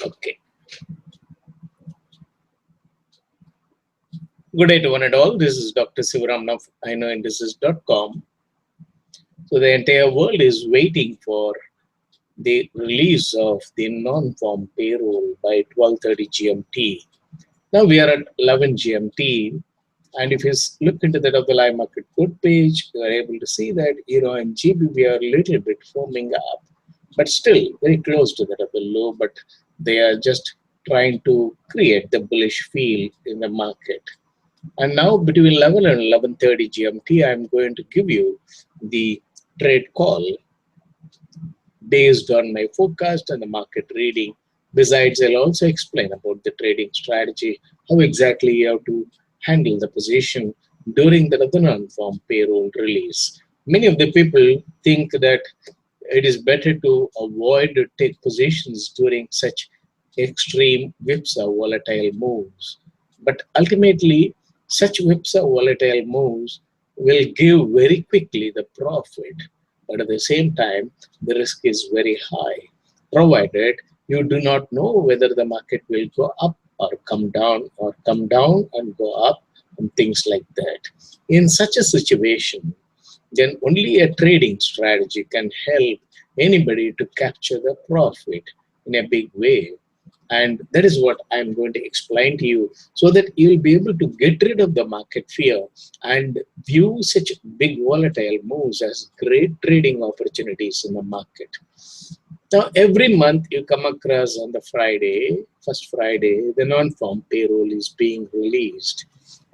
Okay. Good day to one and all. This is Dr. Sivaram of iknowindices.com. So the entire world is waiting for the release of the non-farm payroll by 12:30 GMT. Now we are at 11 GMT, and if you look into that of the live market code page, you are able to see that Euro and GBP are a little bit forming up, but still very close to that of the low. But they are just trying to create the bullish feel in the market. And now between 11 and 11:30 GMT, I'm going to give you the trade call based on my forecast and the market reading. Besides, I'll also explain about the trading strategy, how exactly you have to handle the position during the non-farm payroll release. Many of the people think that it is better to avoid to take positions during such extreme whipsaw volatile moves. But ultimately, such whipsaw volatile moves will give very quickly the profit, but at the same time, the risk is very high, provided you do not know whether the market will go up or come down and go up, and things like that. In such a situation, then only a trading strategy can help anybody to capture the profit in a big way. And that is what I'm going to explain to you so that you'll be able to get rid of the market fear and view such big volatile moves as great trading opportunities in the market. Now, every month you come across on the first Friday, the non-farm payroll is being released.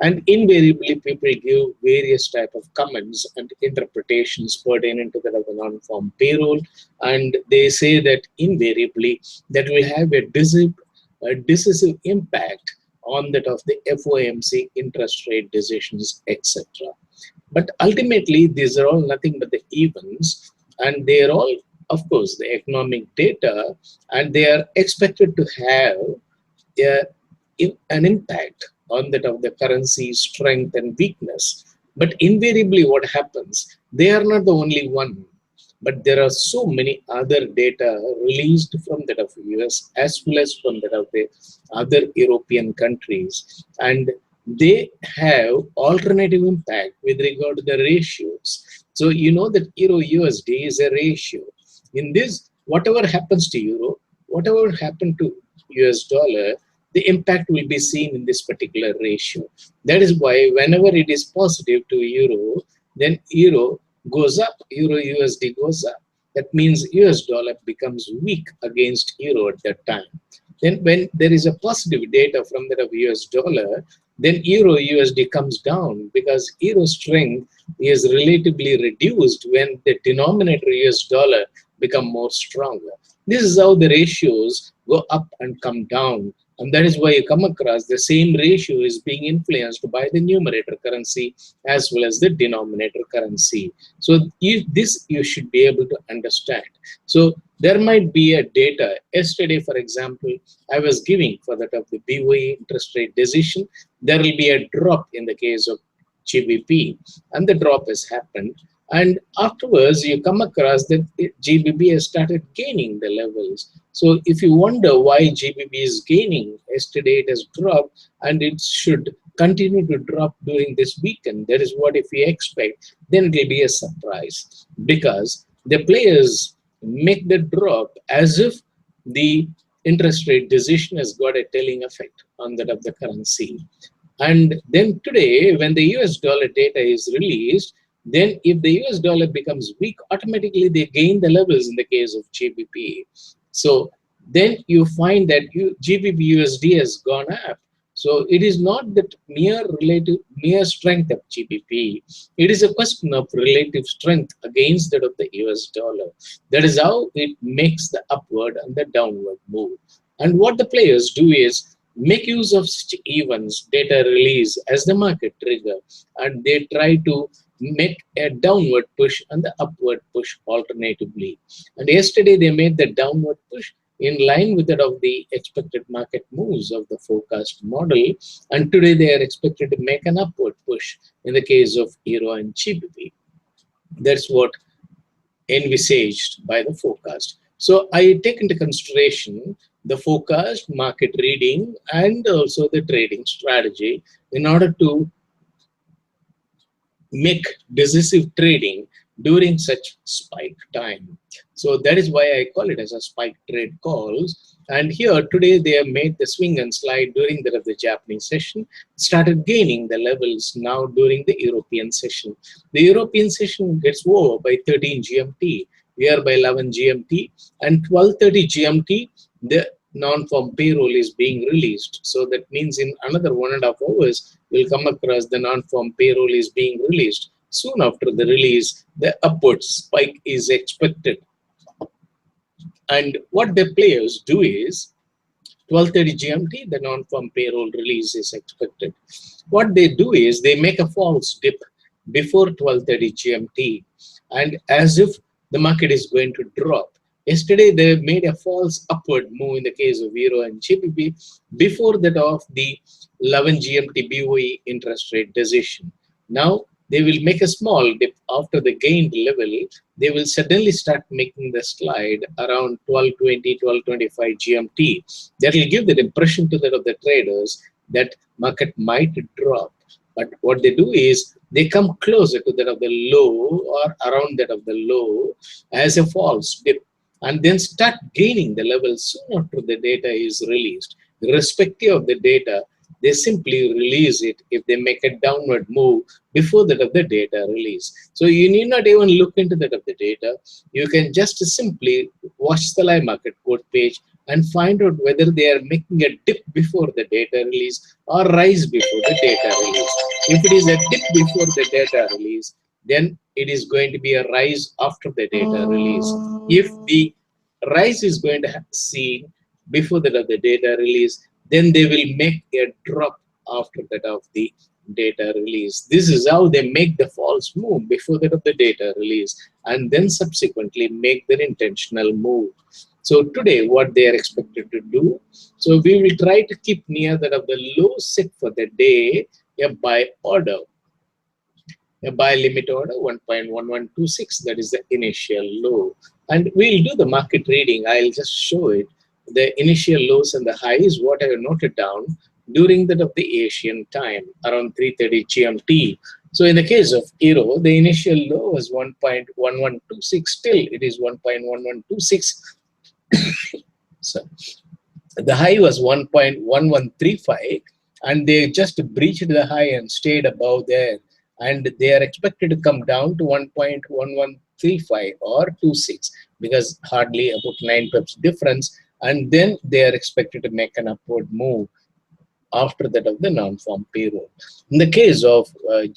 And invariably, people give various type of comments and interpretations pertaining to the non-farm payroll. And they say that invariably that will have a decisive impact on that of the FOMC interest rate decisions, etc. But ultimately, these are all nothing but the events, and they are all, of course, the economic data, and they are expected to have an impact on that of the currency strength and weakness. But invariably, what happens? They are not the only one, but there are so many other data released from that of US as well as from that of the other European countries, and they have alternative impact with regard to the ratios. So you know that Euro USD is a ratio. In this, whatever happens to Euro, whatever happened to US dollar, the impact will be seen in this particular ratio. That is why whenever it is positive to Euro, then Euro goes up, Euro USD goes up. That means US dollar becomes weak against Euro at that time. Then when there is a positive data from that of US dollar, then Euro USD comes down because Euro strength is relatively reduced when the denominator US dollar become more stronger. This is how the ratios go up and come down. And that is why you come across the same ratio is being influenced by the numerator currency as well as the denominator currency. So this you should be able to understand. So there might be a data. Yesterday, for example, I was giving for that of the BOE interest rate decision. There will be a drop in the case of GBP, and the drop has happened. And afterwards, you come across that GBP has started gaining the levels. So if you wonder why GBP is gaining, yesterday it has dropped and it should continue to drop during this weekend. That is what if we expect, then it will be a surprise because the players make the drop as if the interest rate decision has got a telling effect on that of the currency. And then today, when the US dollar data is released, then if the US dollar becomes weak, automatically they gain the levels in the case of GBP. So then you find that GBP USD has gone up. So it is not that mere strength of GBP. It is a question of relative strength against that of the US dollar. That is how it makes the upward and the downward move. And what the players do is make use of such events, data release as the market trigger, and they try to make a downward push and the upward push alternatively. And yesterday they made the downward push in line with that of the expected market moves of the forecast model. And today they are expected to make an upward push in the case of Euro and GBP. That's what envisaged by the forecast. So I take into consideration the forecast, market reading, and also the trading strategy in order to make decisive trading during such spike time. So that is why I call it as a spike trade calls. And here today they have made the swing and slide during the Japanese session, started gaining the levels now during the European session. The European session gets over by 13 GMT. We are by 11 GMT, and 12:30 GMT, the non-farm payroll is being released. So that means in another 1.5 hours, we'll come across the non-farm payroll is being released. Soon after the release, the upward spike is expected. And what the players do is 12:30 GMT, the non-farm payroll release is expected. What they do is they make a false dip before 12:30 GMT, and as if the market is going to drop. Yesterday, they made a false upward move in the case of Euro and GBP before that of the 11 GMT BOE interest rate decision. Now, they will make a small dip after the gained level. They will suddenly start making the slide around 12:20, 12:25 GMT. That will give the impression to that of the traders that market might drop. But what they do is they come closer to that of the low or around that of the low as a false dip, and then start gaining the level soon after the data is released. Irrespective of the data, they simply release it if they make a downward move before that of the data release. So you need not even look into that of the data. You can just simply watch the live market quote page and find out whether they are making a dip before the data release or rise before the data release. If it is a dip before the data release, then it is going to be a rise after the data release. If the rise is going to see before that of the data release, then they will make a drop after that of the data release. This is how they make the false move before that of the data release, and then subsequently make their intentional move. So today, what they are expected to do, so we will try to keep near that of the low set for the day, a buy order. A buy limit order 1.1126, that is the initial low. And we'll do the market reading. I'll just show it. The initial lows and the highs, what I have noted down during that of the Asian time, around 3:30 GMT. So in the case of Euro, the initial low was 1.1126. Still, it is 1.1126. So the high was 1.1135, and they just breached the high and stayed above there. And they are expected to come down to 1.1135 or 26, because hardly about 9 pips difference. And then they are expected to make an upward move after that of the non-farm payroll. In the case of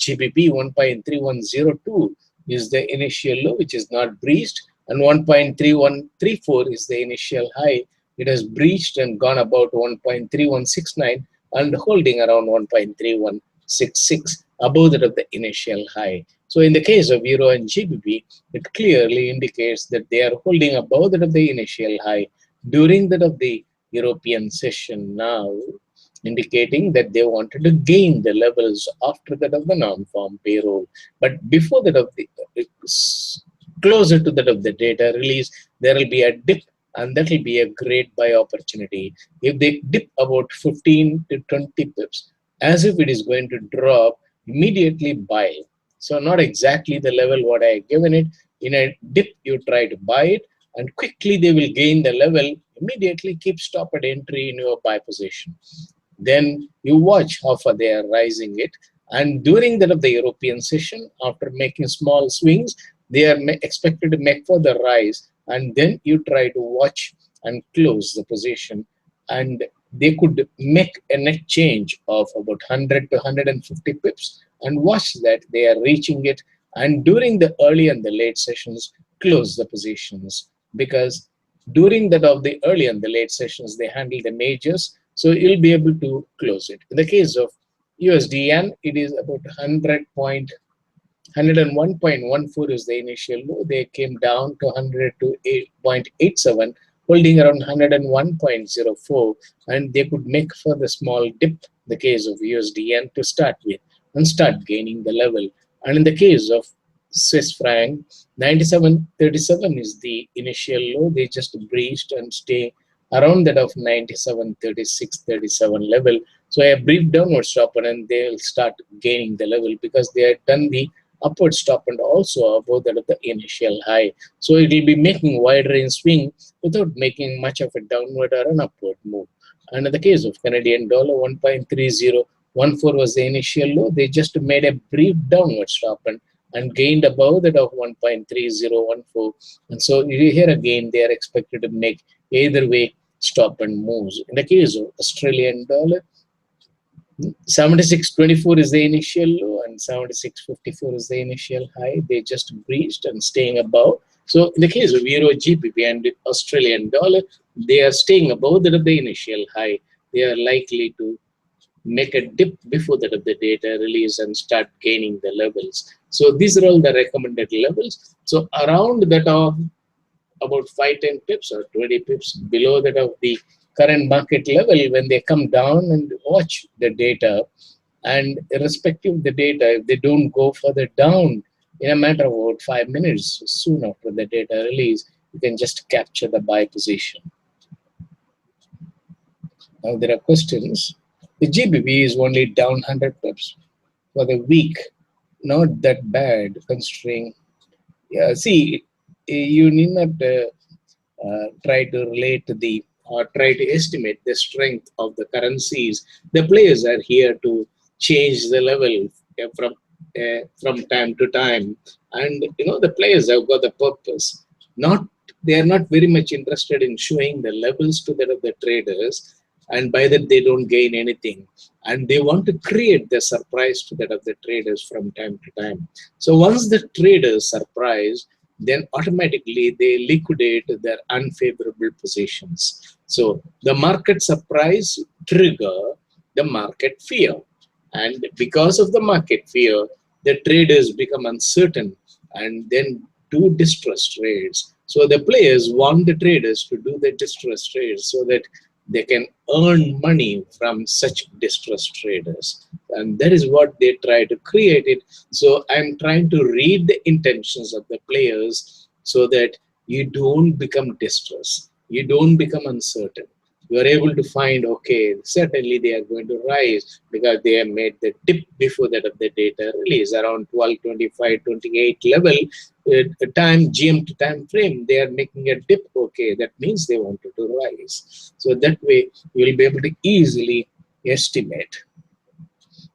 GBP, 1.3102 is the initial low, which is not breached, and 1.3134 is the initial high. It has breached and gone about 1.3169 and holding around 1.3166 above that of the initial high. So in the case of Euro and GBP, it clearly indicates that they are holding above that of the initial high during that of the European session now, indicating that they wanted to gain the levels after that of the non-farm payroll. But before that of the closer to that of the data release, there will be a dip, and that will be a great buy opportunity. If they dip about 15 to 20 pips, as if it is going to drop, immediately buy. So not exactly the level what I have given it. In a dip, you try to buy it, and quickly they will gain the level. Immediately keep stop at entry in your buy position. Then you watch how far they are rising it. And during that of the European session, after making small swings, they are expected to make further rise. And then you try to watch and close the position. And they could make a net change of about 100 to 150 pips, and watch that they are reaching it. And during the early and the late sessions, close the positions, because during that of the early and the late sessions, they handle the majors. So you'll be able to close it. In the case of USD yen, it is about 100.5 101.14 is the initial low. They came down to 100 to 8.87, holding around 101.04, and they could make further small dip, the case of USD to start with, and start gaining the level. And in the case of Swiss franc, 97.37 is the initial low. They just breached and stay around that of 97.36.37 level. So a brief downward stop and they'll start gaining the level because they had done the upward stop and also above that of the initial high. So it will be making wide range swing without making much of a downward or an upward move. And in the case of Canadian dollar, 1.3014 was the initial low. They just made a brief downward stop and gained above that of 1.3014. And so here again, they are expected to make either way stop and moves. In the case of Australian dollar, 76.24 is the initial low and 76.54 is the initial high. They just breached and staying above. So in the case of Euro GBP and Australian dollar, they are staying above that of the initial high. They are likely to make a dip before that of the data release and start gaining the levels. So these are all the recommended levels. So around that of about 5-10 pips or 20 pips below that of the current market level, when they come down and watch the data, and irrespective of the data, if they don't go further down in a matter of about 5 minutes soon after the data release, you can just capture the buy position. Now there are questions. The GBP is only down 100 pips for the week. Not that bad considering. Yeah, see, you need not try to relate the or try to estimate the strength of the currencies. The players are here to change the level from time to time, and the players have got the purpose. Not they are not very much interested in showing the levels to that of the traders, and by that they don't gain anything. And they want to create the surprise to that of the traders from time to time. So once the traders surprise, then automatically they liquidate their unfavorable positions. So the market surprise trigger the market fear. And because of the market fear, the traders become uncertain and then do distress trades. So the players want the traders to do the distress trades so that they can earn money from such distressed traders, and that is what they try to create it. So I'm trying to read the intentions of the players so that you don't become distressed, you don't become uncertain. You are able to find, okay, certainly they are going to rise because they have made the dip before that of the data release around 12:25-28 level time GMT time frame. They are making a dip. Okay, that means they wanted to rise. So that way you will be able to easily estimate.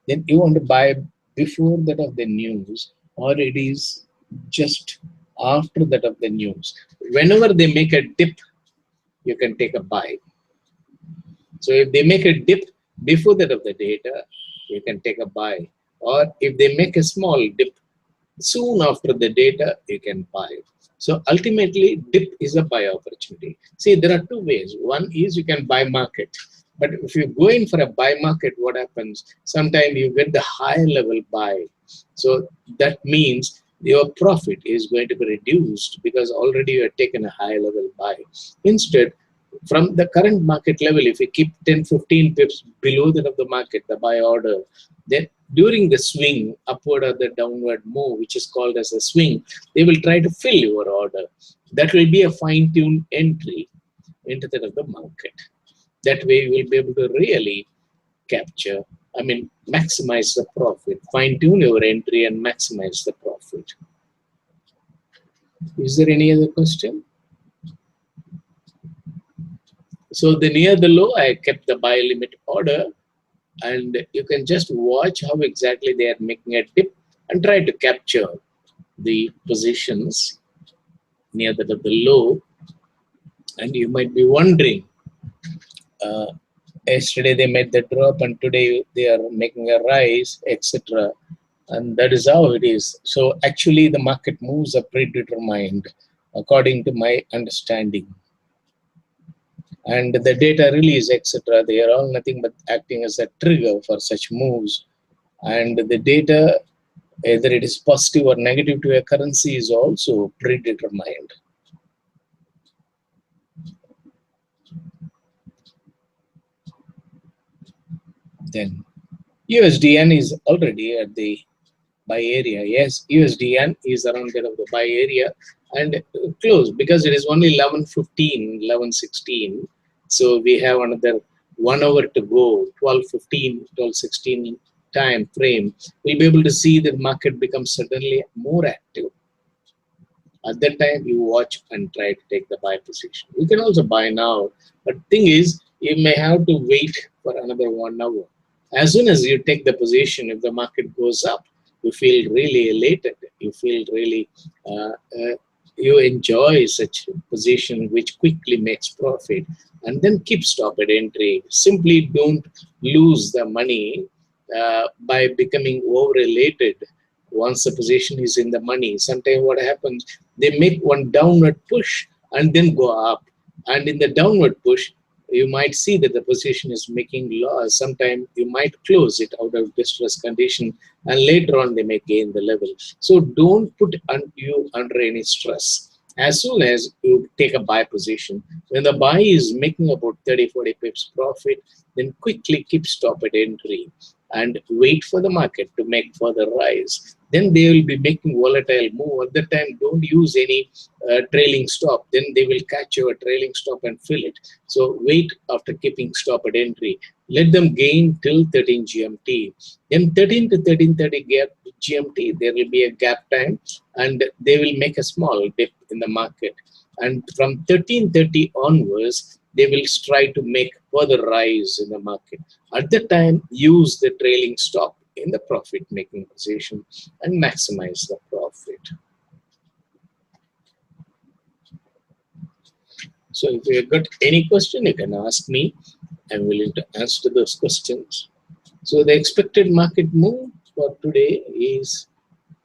Then you want to buy before that of the news, or it is just after that of the news. Whenever they make a dip, you can take a buy. So if they make a dip before that of the data, you can take a buy. Or if they make a small dip soon after the data, you can buy. So ultimately, dip is a buy opportunity. See, there are two ways. One is you can buy market. But if you go in for a buy market, what happens? Sometimes you get the high level buy. So that means your profit is going to be reduced because already you have taken a high level buy. Instead, from the current market level, if you keep 10-15 pips below that of the market, the buy order, then during the swing, upward or the downward move, which is called as a swing, they will try to fill your order. That will be a fine-tuned entry into that of the market. That way you will be able to really capture, maximize the profit, fine-tune your entry and maximize the profit. Is there any other question? So the near the low, I kept the buy limit order, and you can just watch how exactly they are making a dip and try to capture the positions near the low. And you might be wondering, yesterday they made the drop and today they are making a rise, etc. And that is how it is. So actually the market moves are predetermined according to my understanding. And the data release, etc., they are all nothing but acting as a trigger for such moves. And the data Either it is positive or negative to a currency is also predetermined. Then USDN is already at the buy area. Yes, USDN is around kind of the buy area and close because it is only 11:15, 11:16. So we have another 1 hour to go, 12:15, 12:16 time frame. We'll be able to see the market become suddenly more active. At that time, you watch and try to take the buy position. You can also buy now, but thing is, you may have to wait for another 1 hour. As soon as you take the position, if the market goes up, you feel really elated. You feel really, uh, uh, you enjoy such position which quickly makes profit, and then keep stop at entry. Simply don't lose the money by becoming over elated once the position is in the money. Sometimes what happens, they make one downward push and then go up. And in the downward push, you might see that the position is making loss. Sometimes you might close it out of distress condition and later on they may gain the level. So don't put you under any stress. As soon as you take a buy position, when the buy is making about 30-40 pips profit, then quickly keep stop at entry and wait for the market to make further rise. Then they will be making volatile move. At that time, don't use any trailing stop. Then they will catch your trailing stop and fill it. So wait after keeping stop at entry. Let them gain till 13 GMT. Then 13 to 13:30 gap GMT, there will be a gap time and they will make a small dip in the market. And from 13:30 onwards, they will try to make further rise in the market. At the time, use the trailing stop in the profit making position and maximize the profit. So if you have got any question, you can ask me. I'm willing to answer those questions. So the expected market move for today is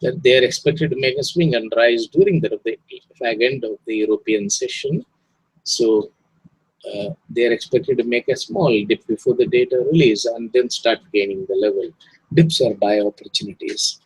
that they are expected to make a swing and rise during the fag end of the European session. So they are expected to make a small dip before the data release and then start gaining the level. Dips are buy opportunities.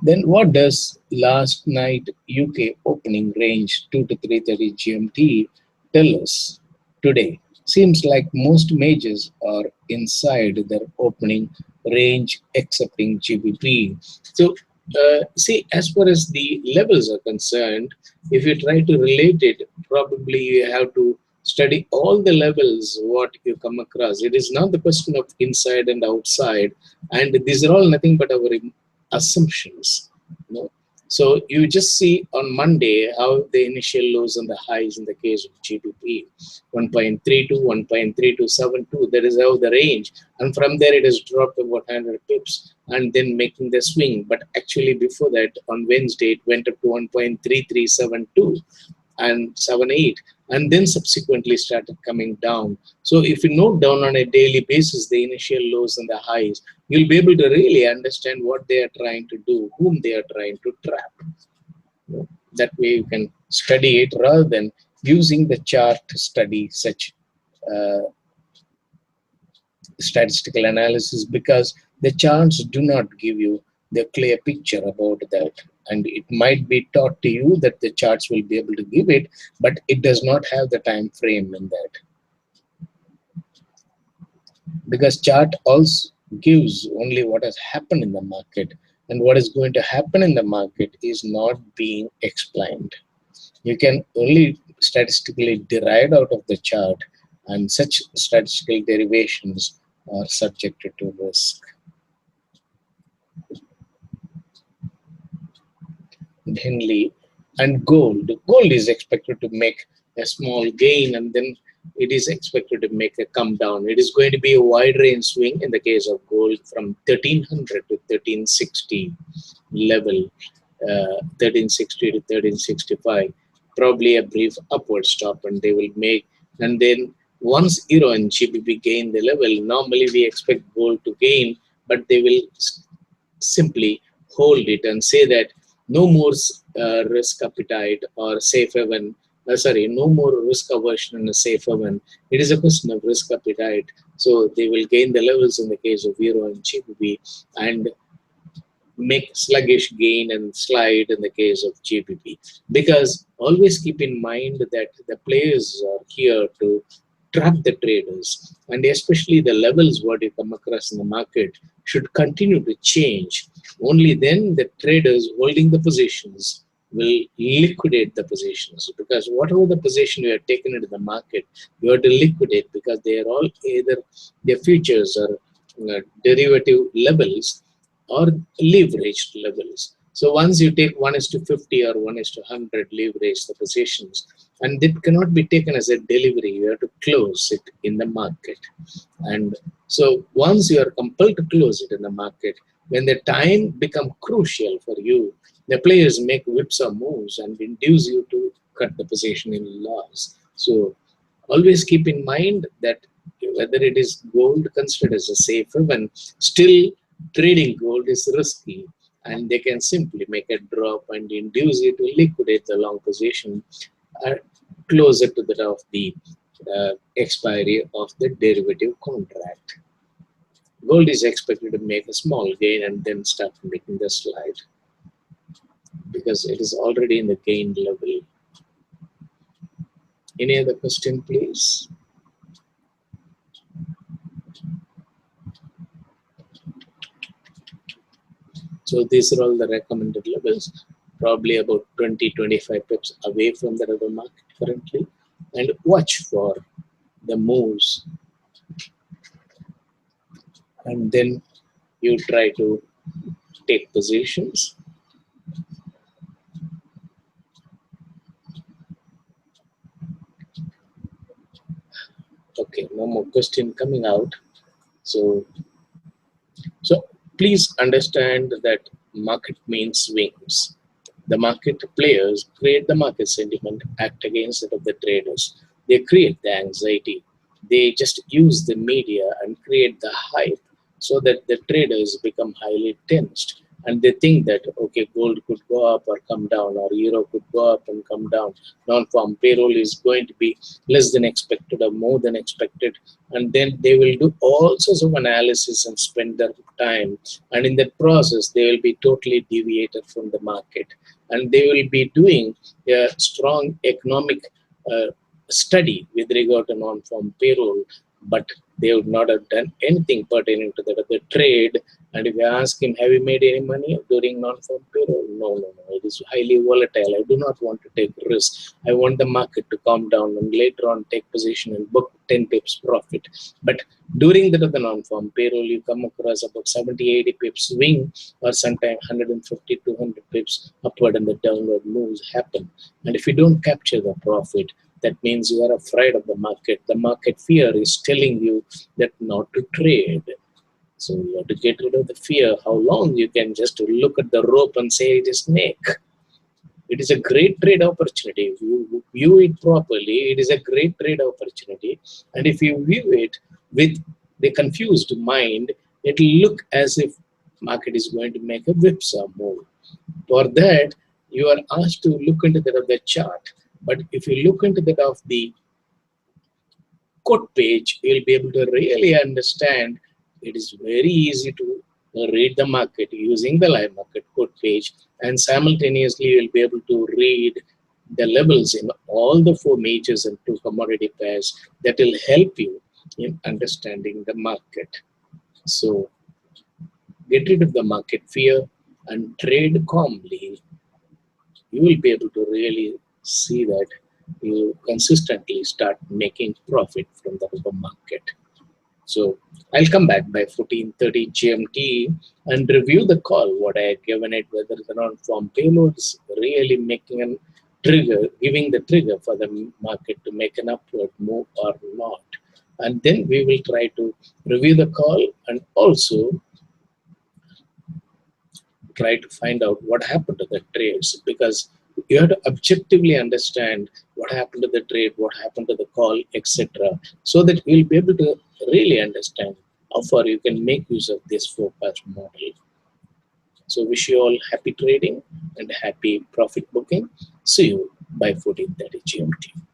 Then what does last night UK opening range 2 to 3:30 GMT tell us today? Seems like most majors are inside their opening range excepting GBP. So see, as far as the levels are concerned, if you try to relate it, probably you have to study all the levels what you come across. It is not the question of inside and outside, and these are all nothing but our assumptions. You know? So you just see on Monday how the initial lows and the highs in the case of GBP 1.32, 1.3272. That is how the range, and from there it has dropped about 100 pips and then making the swing. But actually before that on Wednesday it went up to 1.3372 and 78 and then subsequently started coming down. So if you note down on a daily basis the initial lows and the highs, you'll be able to really understand what they are trying to do, whom they are trying to trap. That way you can study it rather than using the chart to study such uh, statistical analysis, because the charts do not give you the clear picture about that. And it might be taught to you that the charts will be able to give it, but it does not have the time frame in that. Because chart also gives only what has happened in the market, and what is going to happen in the market is not being explained. You can only statistically derive out of the chart, and such statistical derivations are subjected to risk. Henley and gold. Gold is expected to make a small gain and then it is expected to make a come down. It is going to be a wide range swing in the case of gold from 1300 to 1360 level, 1360 to 1365. Probably a brief upward stop and they will make, and then once Euro and GBP gain the level, normally we expect gold to gain, but they will simply hold it and say that no more risk appetite or safe haven sorry, no more risk aversion in a safer one. It is a question of risk appetite. So they will gain the levels in the case of Euro and GBP, and make sluggish gain and slide in the case of GBP. Because always keep in mind that the players are here to trap the traders, and especially the levels what you come across in the market should continue to change. Only then the traders holding the positions will liquidate the positions, because whatever the position you have taken into the market, you have to liquidate, because they are all either their futures or derivative levels or leveraged levels. So once you take 1 is to 50 or 1 is to 100 leverage the positions, and it cannot be taken as a delivery, you have to close it in the market. And so once you are compelled to close it in the market, when the time become crucial for you, the players make whipsaw moves and induce you to cut the position in loss. So always keep in mind that whether it is gold considered as a safe haven, still trading gold is risky, and they can simply make a drop and induce you to liquidate the long position closer to that of the expiry of the derivative contract. Gold is expected to make a small gain and then start making the slide, because it is already in the gain level. Any other question, please? So these are all the recommended levels, probably about 20-25 pips away from the other market currently. And watch for the moves, and then you try to take positions. Okay, no more question coming out. So please understand that market means swings. The market players create the market sentiment, act against it of the traders. They create the anxiety. They just use the media and create the hype so that the traders become highly tensed. And they think that, okay, gold could go up or come down, or euro could go up and come down. Non-farm payroll is going to be less than expected or more than expected. And then they will do all sorts of analysis and spend their time. And in that process, they will be totally deviated from the market, and they will be doing a strong economic uh, study with regard to non-farm payroll, but they would not have done anything pertaining to that of the trade. And if you ask him, have you made any money during non-farm payroll? No, no, no. It is highly volatile. I do not want to take risk. I want the market to calm down and later on take position and book 10 pips profit. But during that of the non-farm payroll, you come across about 70-80 pips swing, or sometimes 150-200 pips upward, and the downward moves happen. And if you don't capture the profit, that means you are afraid of the market. The market fear is telling you that not to trade. So you have to get rid of the fear. How long you can just look at the rope and say it is snake. It is a great trade opportunity. If you view it properly, it is a great trade opportunity. And if you view it with the confused mind, it will look as if market is going to make a whipsaw move. For that, you are asked to look into that of the chart. But if you look into that of the quote page, you'll be able to really understand. It is very easy to read the market using the live market quote page, and simultaneously you'll be able to read the levels in all the four majors and two commodity pairs. That will help you in understanding the market. So get rid of the market fear and trade calmly. You will be able to really see that you consistently start making profit from the market. So I'll come back by 14:30 GMT and review the call, what I had given it, whether the non-farm payload is really making a trigger, giving the trigger for the market to make an upward move or not. And then we will try to review the call and also try to find out what happened to the trades, because you have to objectively understand what happened to the trade, what happened to the call, etc., so that you'll be able to really understand how far you can make use of this forecast model. So wish you all happy trading and happy profit booking. See you by 14:30 GMT.